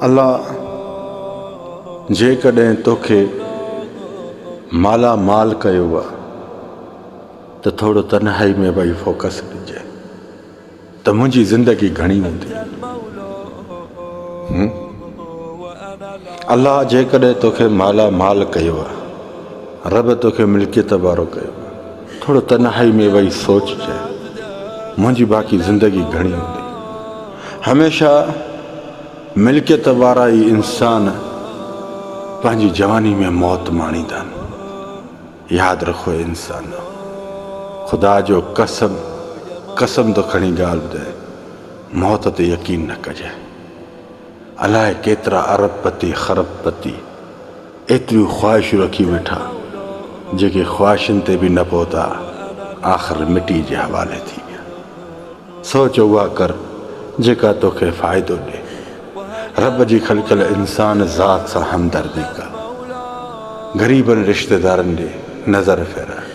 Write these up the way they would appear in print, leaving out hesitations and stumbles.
अल्लाह जेकॾहिं तोखे माला माल कयो आहे त थोरो तन्हाई में भई फोकस ॾिजे त मुंहिंजी ज़िंदगी घणी हूंदी। अल्लाह जेकॾहिं तोखे माला माल कयो आहे, रब तोखे मिल्कियत वारो कयो आहे, थोरो तन्हाई में भई सोचजे मुंहिंजी बाक़ी ज़िंदगी घणी हूंदी। हमेशह मिल्कियत वारा ई इंसान पंहिंजी जवानी में मौत माणींदा आहिनि। यादि रखो इंसान, ख़ुदा जो कसम तो खणी ॻाल्हि ॿुधाए, मौत ते यकीन न कजे। अलाए केतिरा अरबपति खरबपति एतिरियूं ख़्वाहिशूं रखी वेठा जेके ख़्वाहिशुनि ते बि न पहुता, आख़िर मिटी जे हवाले थी विया। सोच उहा कर जेका तोखे फ़ाइदो ॾे। रब जी ख़लक़ल इंसान ज़ात सां हमदर्दी कर। ग़रीबनि रिश्तेदारनि ॾे नज़र फेराए।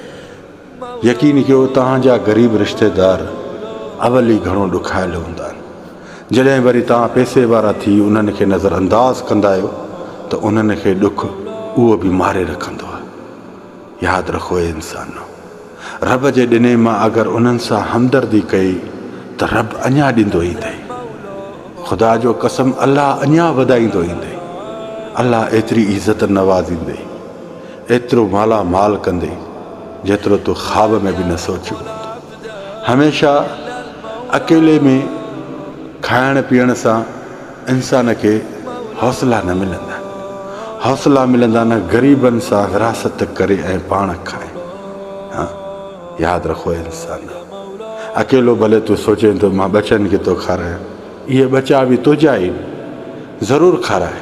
यकीन कयो तव्हांजा ग़रीब रिश्तेदार अवल ई घणो ॾुखायल हूंदा आहिनि। जॾहिं वरी तव्हां पैसे वारा थी उन्हनि खे नज़रअंदाज़ कंदा आहियो त उन्हनि खे ॾुख उहो बि मारे रखंदो आहे। यादि रखो इंसानो, रब जे ॾिने मां अगरि उन्हनि सां हमदर्दी कई त रब अञा ॾींदो ई अथई। ख़ुदा जो कसम, अल्लाह अञा वधाईंदो ईंदई। अल्लाह एतिरी इज़त नवाज़ींदई, एतिरो माला माल कंदई जेतिरो तूं ख़्वाब में बि न सोचियो। हमेशह अकेले में खाइण पीअण सां इंसान खे हौसला न मिलंदा। हौसला मिलंदा न ग़रीबनि सां विरासत करे ऐं पाण खाए। हाँ, यादि रखो इंसान, अकेलो भले तूं सोचे थो मां बचनि खे थो खारायां, इहे बचा बि तुंहिंजा ई ज़रूरु खाराए।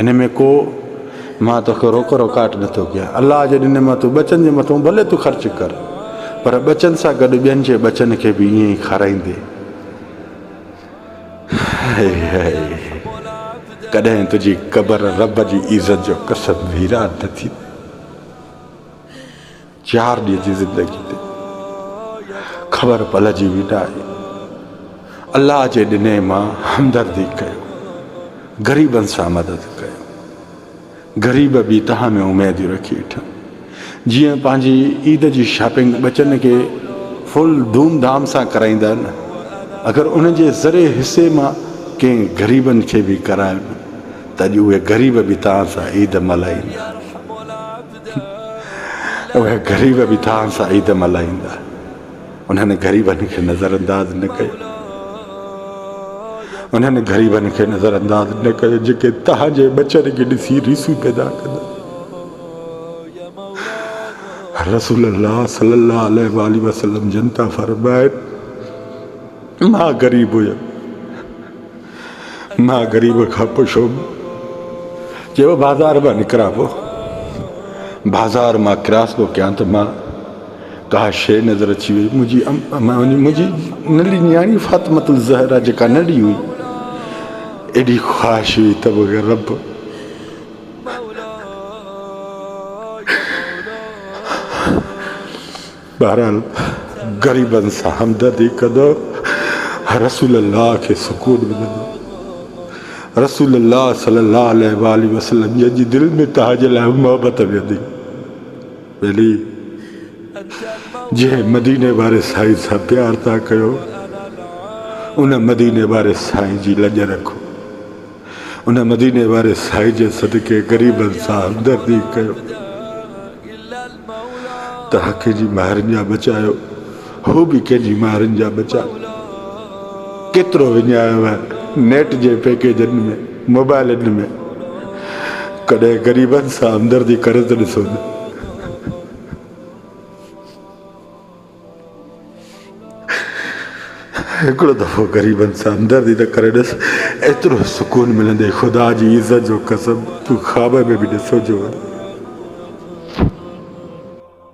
इन में को मां तोखे रोक रोकाट नथो कयां। अल्लाह जे ॾिने मां तूं बचनि जे मथां भले तूं ख़र्चु कर, पर बचनि सां गॾु ॿियनि जे बचनि खे बि ईअं ई खाराईंदे। कॾहिं तुंहिंजी क़बर रब जी इज़त जो कसम वीरान न थी। 4 ॾींहं जी ज़िंदगी ते ख़बर पलजी बि न आई। अल्लाह जे ॾिने मां हमदर्दी कयो, ग़रीबनि सां मदद कयो। ग़रीब बि तव्हां में उमेदियूं रखी वेठा। जीअं पंहिंजी ईद जी शॉपिंग बचनि खे फुल धूमधाम सां कराईंदा आहिनि, अगरि उन जे ज़रे हिसे मां कंहिं ग़रीबनि खे बि करायो त अॼु उहे ग़रीब बि तव्हां सां ईद मल्हाईंदा। उहे ग़रीब बि तव्हां सां ईद मल्हाईंदा। उन्हनि ग़रीबनि खे नज़रअंदाज़ न कयो। उन्हनि ग़रीबनि खे नज़रअंदाज़ न कयो जेके तव्हांजे बचनि खे ॾिसी रीसूं पैदा कंदा। रसूल अल्लाह सल्लल्लाहु अलैहि वसल्लम जनता फरमाइनि, मां ग़रीब हुयमि, मां ग़रीब खां पुछियुमि, चयो बाज़ार मां निकिरां पोइ, बाज़ार मां क्रॉस पोइ कयां त मां का शइ नज़र अची वई। मुंहिंजी नंढी न्याणी फातिमतुल ज़हरा जेका नंढी हुई, एॾी ख़्वाहिश हुई त मूंखे रब बहरहाल ग़रीबनि सां हमदर्दी कंदो, रसूल अल्लाह खे सुकून मिलंदो। रसूल अल्लाह सल्लल्लाहु अलैहि वसल्लम जंहिंजी दिलि में तव्हांजे लाइ मोहबत वेंदी, भली जंहिं मदीने वारे साईं सां प्यार था कयो, उन मदीने वारे साईं जी लॼ रखो। उन मदीने वारे साईं जे सदके ग़रीबनि सां हमदर्दी कयो। तव्हां कंहिंजी मारनि जा बचायो, हू बि कंहिंजी मारनि जा बचायो। केतिरो विञायो आहे नेट जे पैकेजनि में, मोबाइलनि में, कॾहिं ग़रीबनि सां हमदर्दी करे त ॾिसो न। हिकिड़ो दफ़ो ग़रीबनि सां हमदर्दी त करे ॾिस, एतिरो सुकून मिलंदे। ख़ुदा जी इज़त जो कसम, तूं ख़्वाब में बि न सोचियो।